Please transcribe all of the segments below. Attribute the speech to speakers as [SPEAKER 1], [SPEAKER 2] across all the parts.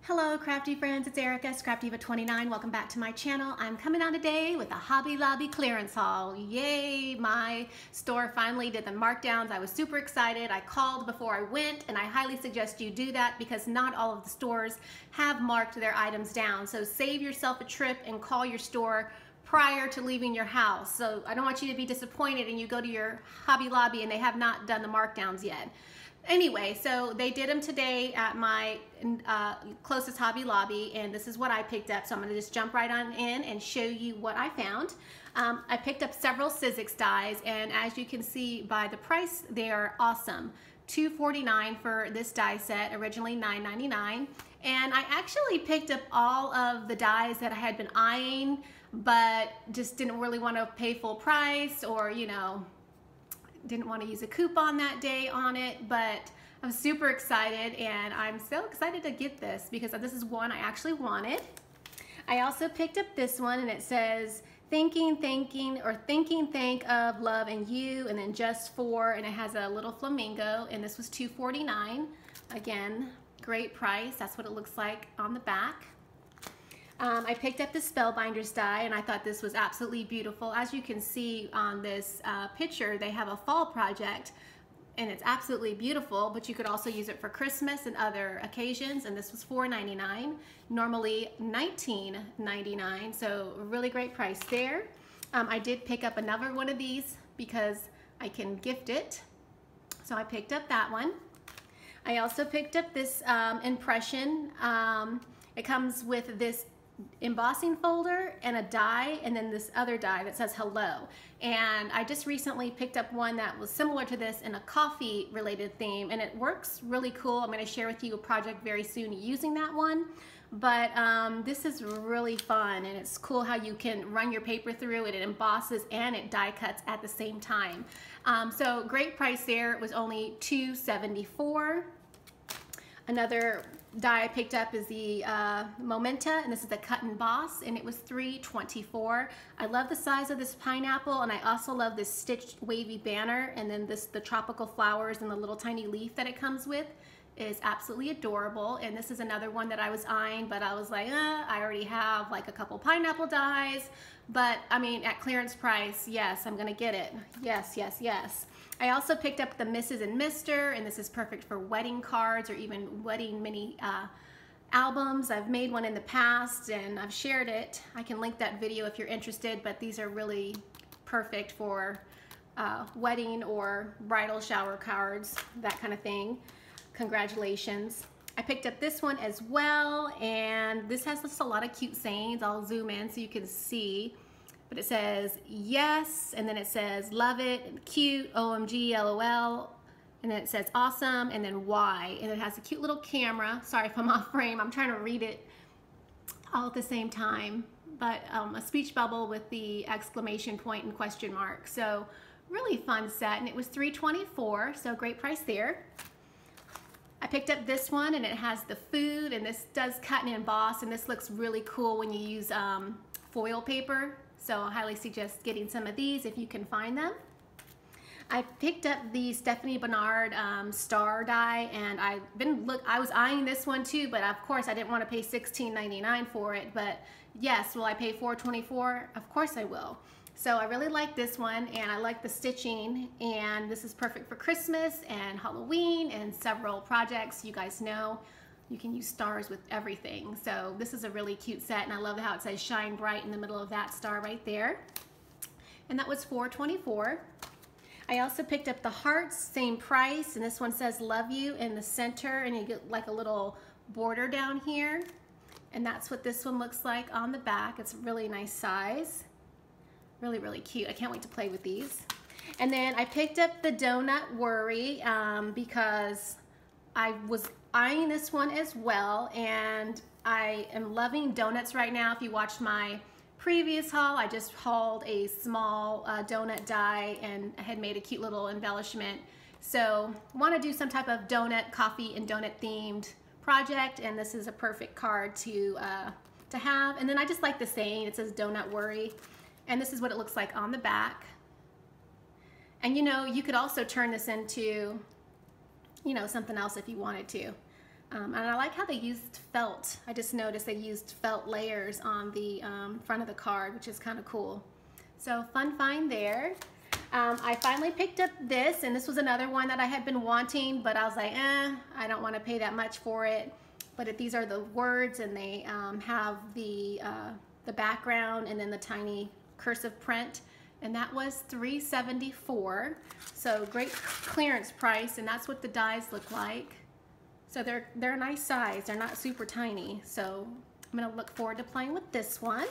[SPEAKER 1] Hello crafty friends, it's Erica, Scrapdiva29. Welcome back to my channel. I'm coming on today with a Hobby Lobby clearance haul. Yay, my store finally did the markdowns. I was super excited. I called before I went and I highly suggest you do that because not all of the stores have marked their items down. So save yourself a trip and call your store prior to leaving your house. So I don't want you to be disappointed and you go to your Hobby Lobby and they have not done the markdowns yet. Anyway, so they did them today at my closest Hobby Lobby, and this is what I picked up. So I'm going to just jump right on in and show you what I found. I picked up several Sizzix dyes, and as you can see by the price, they are awesome. $2.49 for this dye set, originally $9.99. And I actually picked up all of the dyes that I had been eyeing, but just didn't really want to pay full price, or didn't want to use a coupon that day on it, but I'm super excited, and I'm so excited to get this because this is one I actually wanted. I also picked up this one, and it says thinking think of love and you, and then just for, and it has a little flamingo, and this was $2.49. Again, great price. That's what it looks like on the back. I picked up the Spellbinders Dye, and I thought this was absolutely beautiful. As you can see on this picture, they have a fall project, and it's absolutely beautiful, but you could also use it for Christmas and other occasions, and this was $4.99, normally $19.99, so really great price there. I did pick up another one of these because I can gift it, so I picked up that one. I also picked up this impression. It comes with this embossing folder and a die, and then this other die that says hello. And I just recently picked up one that was similar to this in a coffee related theme, and it works really cool. I'm going to share with you a project very soon using that one, but this is really fun, and it's cool how you can run your paper through it. It embosses and it die cuts at the same time. So great price there. It was only $2.74. Another dye I picked up is the Momenta, and this is the Cut and Boss, and it was $3.24. I love the size of this pineapple, and I also love this stitched wavy banner, and then the tropical flowers and the little tiny leaf that it comes with is absolutely adorable. And this is another one that I was eyeing, but I was like, I already have like a couple pineapple dyes, but I mean, at clearance price, yes, I'm gonna get it. Yes, yes, yes. I also picked up the Mrs. and Mr., and this is perfect for wedding cards or even wedding mini albums. I've made one in the past and I've shared it. I can link that video if you're interested, but these are really perfect for wedding or bridal shower cards, that kind of thing. Congratulations. I picked up this one as well, and this has just a lot of cute sayings. I'll zoom in so you can see. But it says yes, and then it says love it, cute, OMG, LOL, and then it says awesome, and then why, and it has a cute little camera. Sorry if I'm off frame, I'm trying to read it all at the same time, but a speech bubble with the exclamation point and question mark. So really fun set, and it was $3.24, so great price there. I picked up this one, and it has the food, and this does cut and emboss, and this looks really cool when you use foil paper. So I highly suggest getting some of these if you can find them. I picked up the Stephanie Bernard star die, and I was eyeing this one too, but of course I didn't want to pay $16.99 for it. But yes, will I pay $4.24? Of course I will. So I really like this one, and I like the stitching, and this is perfect for Christmas and Halloween and several projects. You guys know you can use stars with everything. So this is a really cute set, and I love how it says shine bright in the middle of that star right there. And that was $4.24. I also picked up the hearts, same price, and this one says love you in the center, and you get like a little border down here. And that's what this one looks like on the back. It's a really nice size. Really, really cute. I can't wait to play with these. And then I picked up the Donut Worry because I was eyeing this one as well, and I am loving donuts right now. If you watched my previous haul, I just hauled a small donut die, and I had made a cute little embellishment. So want to do some type of donut, coffee, and donut themed project, and this is a perfect card to have. And then I just like the saying, it says Donut Worry, and this is what it looks like on the back. And you could also turn this into something else if you wanted to. And I like how they used felt. I just noticed they used felt layers on the front of the card, which is kind of cool. So fun find there. I finally picked up this, and this was another one that I had been wanting, but I was like, I don't want to pay that much for it. But these are the words, and they have the background and then the tiny cursive print, and that was $3.74. So great clearance price, and that's what the dies look like. So they're a nice size. They're not super tiny. So I'm gonna look forward to playing with this one.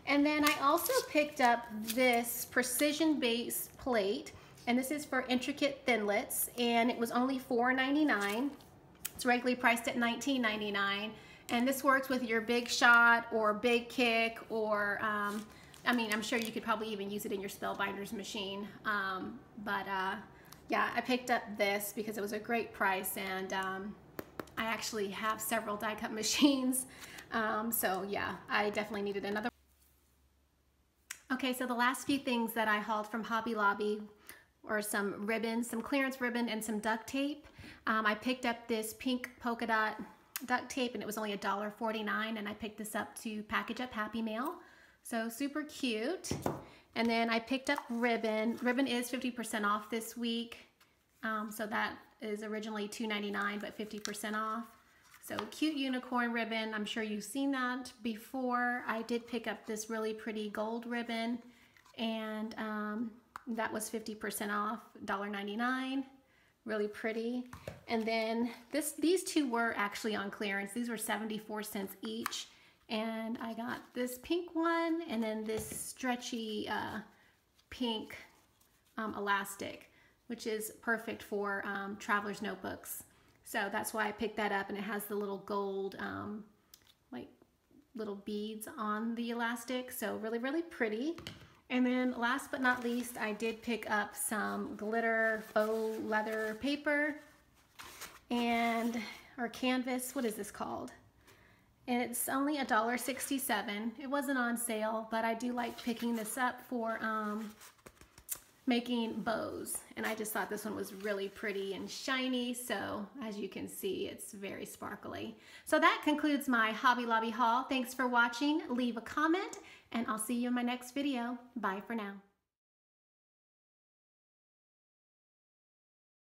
[SPEAKER 1] And then I also picked up this precision base plate, and this is for intricate thinlits, and it was only $4.99. It's regularly priced at $19.99, and this works with your big shot or big kick, or I mean, I'm sure you could probably even use it in your Spellbinders machine. Yeah, I picked up this because it was a great price, and I actually have several die cut machines, so yeah, I definitely needed another. Okay, so the last few things that I hauled from Hobby Lobby were some ribbon, some clearance ribbon, and some duct tape. I picked up this pink polka dot duct tape, and it was only $1.49, and I picked this up to package up Happy Mail. So super cute. And then I picked up ribbon. Ribbon is 50% off this week. So that is originally $2.99, but 50% off. So cute unicorn ribbon. I'm sure you've seen that before. I did pick up this really pretty gold ribbon, and that was 50% off, $1.99. Really pretty. And then these two were actually on clearance. These were 74 cents each. And I got this pink one, and then this stretchy pink elastic, which is perfect for traveler's notebooks. So that's why I picked that up, and it has the little gold like little beads on the elastic. So really, really pretty. And then last but not least, I did pick up some glitter faux leather paper or canvas. What is this called? And it's only $1.67. It wasn't on sale, but I do like picking this up for making bows. And I just thought this one was really pretty and shiny. So as you can see, it's very sparkly. So that concludes my Hobby Lobby haul. Thanks for watching. Leave a comment, and I'll see you in my next video. Bye for now.